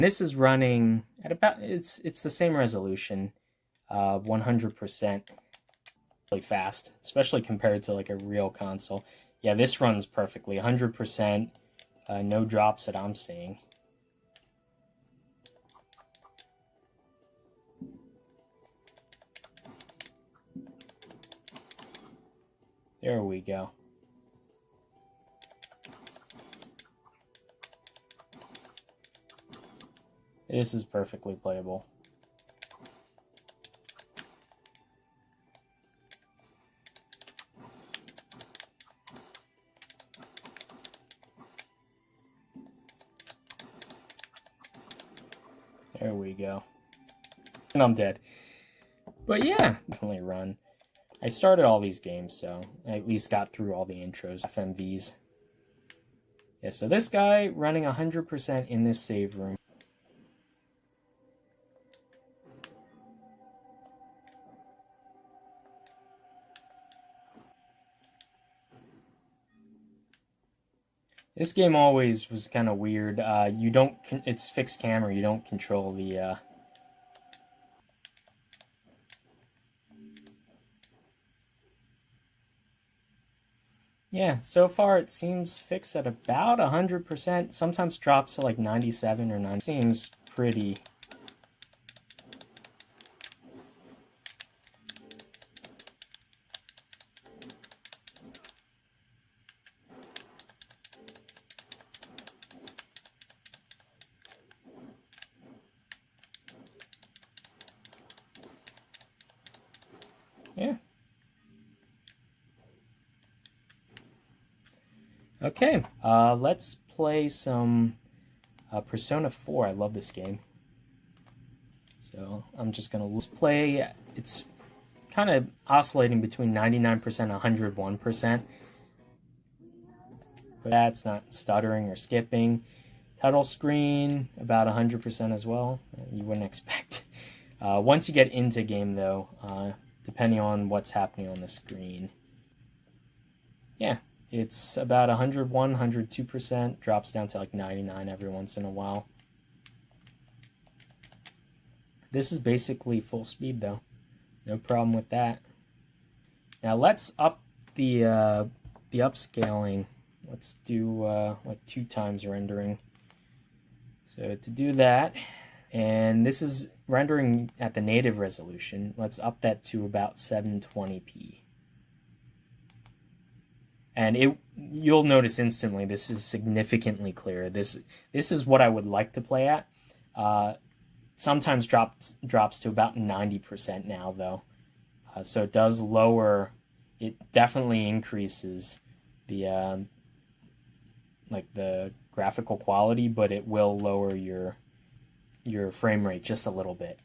This is running at about, it's the same resolution, 100%, really fast, especially compared to like a real console. Yeah, this runs perfectly, 100%, no drops that I'm seeing. There we go. This is perfectly playable. There we go. And I'm dead. But yeah, definitely run. I started all these games, so I at least got through all the intros, FMVs. Yeah, so this guy running 100% in this save room. This game always was kind of weird. You don't, it's fixed camera, you don't control the, Yeah, so far it seems fixed at about 100%, sometimes drops to like 97 or 90. Seems pretty. Yeah. Okay, let's play some Persona 4. I love this game. So I'm just going to play. It's kind of oscillating between 99% and 101%. But that's not stuttering or skipping. Title screen, about 100% as well. You wouldn't expect. Once you get into game, though, depending on what's happening on the screen, yeah, it's about 101, 102%, drops down to like 99 every once in a while. This is basically full speed, though. No problem with that. Now let's up the upscaling. Let's do like 2 times rendering. So to do that, and this is rendering at the native resolution, let's up that to about 720p. And you'll notice instantly this is significantly clearer. This is what I would like to play at. Sometimes drops to about 90% now, though. So it does lower. It definitely increases the like the graphical quality, but it will lower your frame rate just a little bit.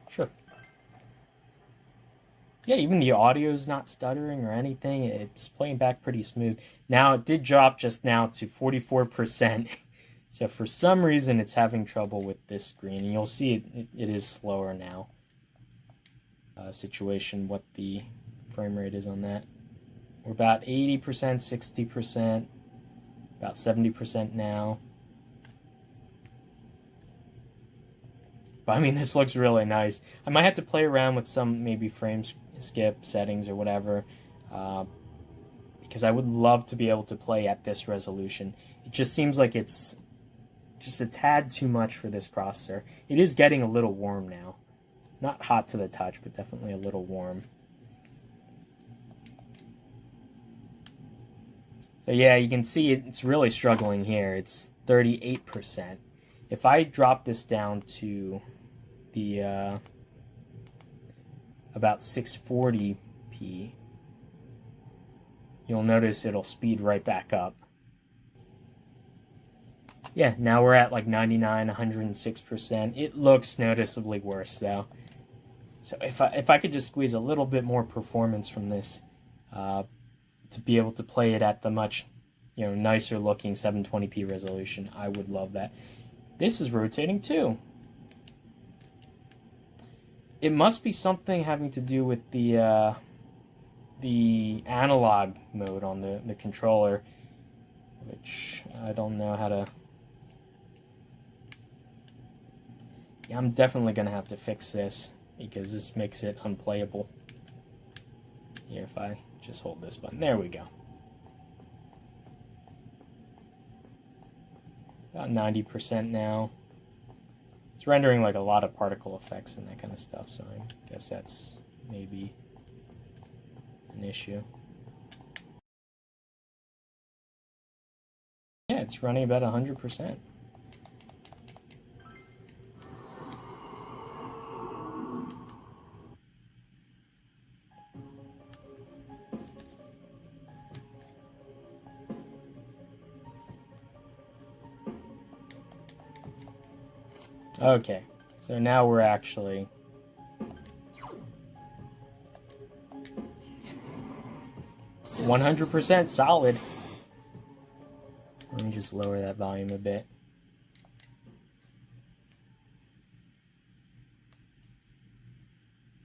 Sure. Yeah, even the audio is not stuttering or anything. It's playing back pretty smooth. Now, it did drop just now to 44%. So for some reason, it's having trouble with this screen. And you'll see it is slower now. Situation, what the frame rate is on that. We're about 80%, 60%, about 70% now. But I mean, this looks really nice. I might have to play around with some maybe frame skip settings or whatever, because I would love to be able to play at this resolution. It just seems like it's just a tad too much for this processor. It is getting a little warm now. Not hot to the touch, but definitely a little warm. So yeah, you can see it's really struggling here. It's 38%. If I drop this down to the about 640p, you'll notice it'll speed right back up. Yeah, now we're at like 99, 106%. It looks noticeably worse though. So if I could just squeeze a little bit more performance from this, to be able to play it at the much, nicer looking 720p resolution, I would love that. This is rotating too. It must be something having to do with the analog mode on the controller, which I don't know how to Yeah, I'm definitely gonna have to fix this because this makes it unplayable. Here, if I just hold this button, there we go. About 90% now. It's rendering like a lot of particle effects and that kind of stuff, so I guess that's maybe an issue. Yeah, it's running about 100%. Okay, so now we're actually 100% solid. Let me just lower that volume a bit.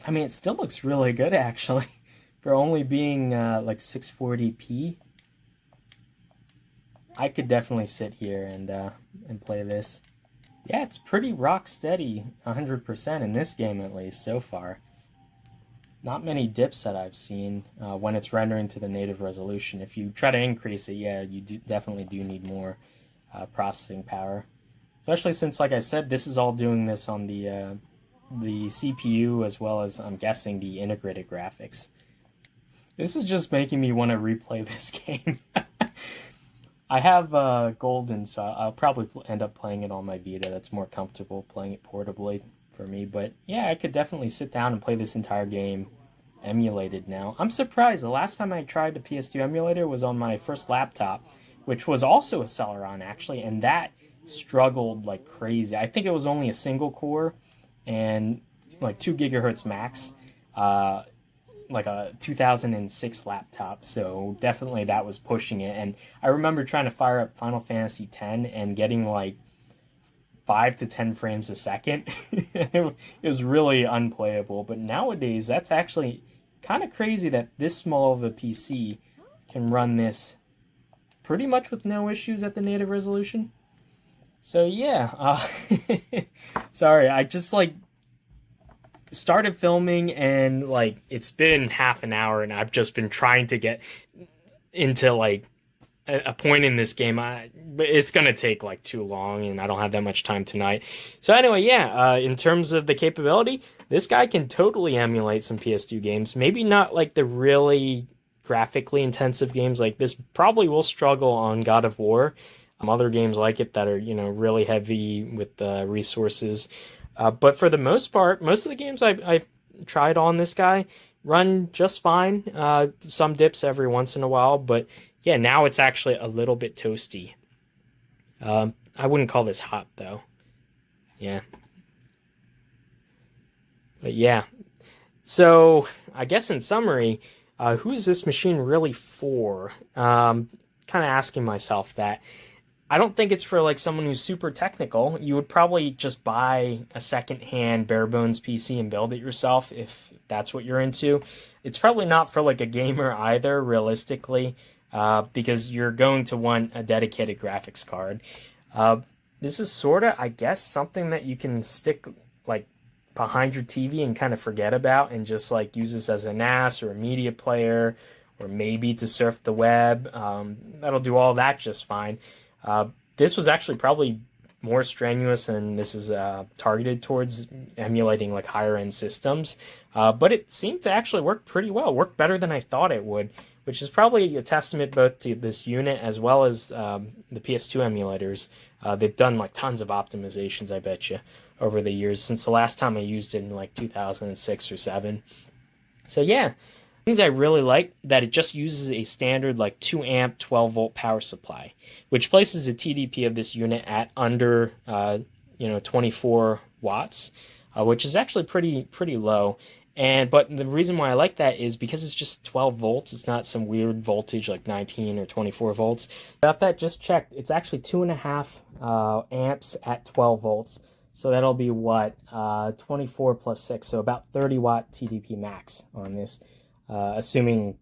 I mean, it still looks really good, actually, for only being like 640p. I could definitely sit here and play this. Yeah, it's pretty rock steady, 100% in this game at least so far. Not many dips that I've seen when it's rendering to the native resolution. If you try to increase it, yeah, you definitely do need more processing power. Especially since, like I said, this is all doing this on the CPU as well as, I'm guessing, the integrated graphics. This is just making me want to replay this game. I have Golden, so I'll probably end up playing it on my Vita. That's more comfortable playing it portably for me. But yeah, I could definitely sit down and play this entire game emulated now. I'm surprised. The last time I tried the PS2 emulator was on my first laptop, which was also a Celeron, actually, and that struggled like crazy. I think it was only a single core and like 2 gigahertz max. Like a 2006 laptop, so definitely that was pushing it. And I remember trying to fire up Final Fantasy X and getting like 5 to 10 frames a second. It was really unplayable. But nowadays, that's actually kind of crazy that this small of a PC can run this pretty much with no issues at the native resolution. So yeah, sorry, I just like started filming and like it's been half an hour and I've just been trying to get into like a point in this game. But it's gonna take like too long and I don't have that much time tonight. So anyway, yeah, in terms of the capability, this guy can totally emulate some PS2 games. Maybe not like the really graphically intensive games like this. Probably will struggle on God of War. Other games like it that are, you know, really heavy with resources. But for the most part, most of the games I've tried on this guy run just fine. Some dips every once in a while, but yeah, now it's actually a little bit toasty. I wouldn't call this hot, though. Yeah. But yeah. So, I guess in summary, who is this machine really for? Kind of asking myself that. I don't think it's for like someone who's super technical. You would probably just buy a second-hand bare bones PC and build it yourself if that's what you're into. It's probably not for like a gamer either, realistically, because you're going to want a dedicated graphics card. This is sort of, I guess, something that you can stick like behind your TV and kind of forget about and just like use this as a NAS or a media player or maybe to surf the web. That'll do all that just fine. This was actually probably more strenuous and this is targeted towards emulating like higher end systems. But it seemed to actually work pretty well, worked better than I thought it would, which is probably a testament both to this unit as well as the PS2 emulators. They've done like tons of optimizations, I bet you, over the years since the last time I used it in like 2006 or 7. So yeah. Things I really like that it just uses a standard like 2 amp 12 volt power supply, which places the TDP of this unit at under 24 watts, which is actually pretty low. But the reason why I like that is because it's just 12 volts. It's not some weird voltage like 19 or 24 volts. Got that just checked. It's actually 2.5 amps at 12 volts. So that'll be what 24 plus 6, so about 30 watt TDP max on this. Assuming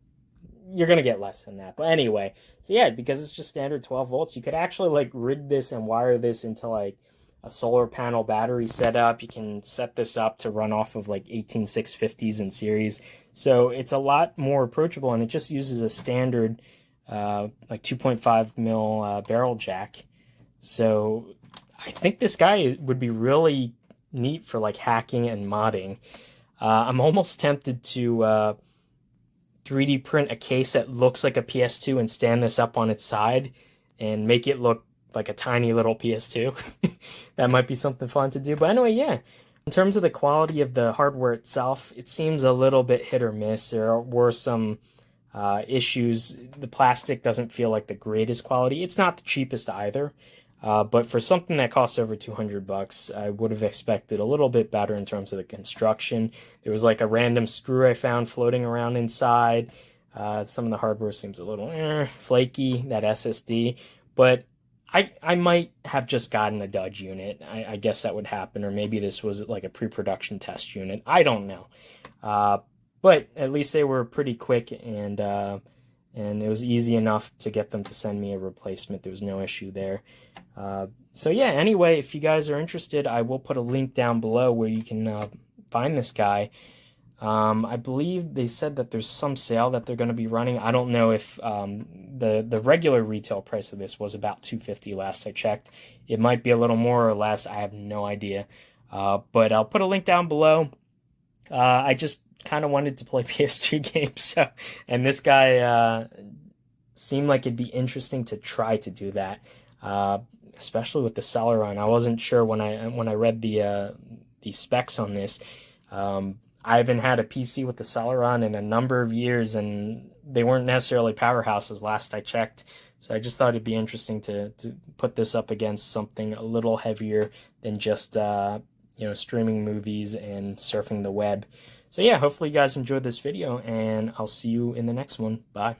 you're going to get less than that. But anyway, so yeah, because it's just standard 12 volts, you could actually like rig this and wire this into like a solar panel battery setup. You can set this up to run off of like 18650s in series. So it's a lot more approachable, and it just uses a standard like 2.5 mil barrel jack. So I think this guy would be really neat for like hacking and modding. I'm almost tempted to 3D print a case that looks like a PS2 and stand this up on its side and make it look like a tiny little PS2. That might be something fun to do. But anyway, yeah. In terms of the quality of the hardware itself, it seems a little bit hit or miss. There were some issues. The plastic doesn't feel like the greatest quality. It's not the cheapest either. But for something that costs over $200, I would have expected a little bit better in terms of the construction. There was like a random screw I found floating around inside. Some of the hardware seems a little flaky, that SSD. But I might have just gotten a dud unit. I guess that would happen. Or maybe this was like a pre-production test unit. I don't know. But at least they were pretty quick, and it was easy enough to get them to send me a replacement. There was no issue there. So yeah, anyway, if you guys are interested, I will put a link down below where you can find this guy. I believe they said that there's some sale that they're going to be running. I don't know if the regular retail price of this was about $250 last I checked. It might be a little more or less. I have no idea. But I'll put a link down below. I just kind of wanted to play PS2 games, so, and this guy seemed like it'd be interesting to try to do that, especially with the Celeron. I wasn't sure when I read the specs on this. I haven't had a PC with the Celeron in a number of years, and they weren't necessarily powerhouses last I checked. So I just thought it'd be interesting to put this up against something a little heavier than just streaming movies and surfing the web. So yeah, hopefully you guys enjoyed this video, and I'll see you in the next one. Bye.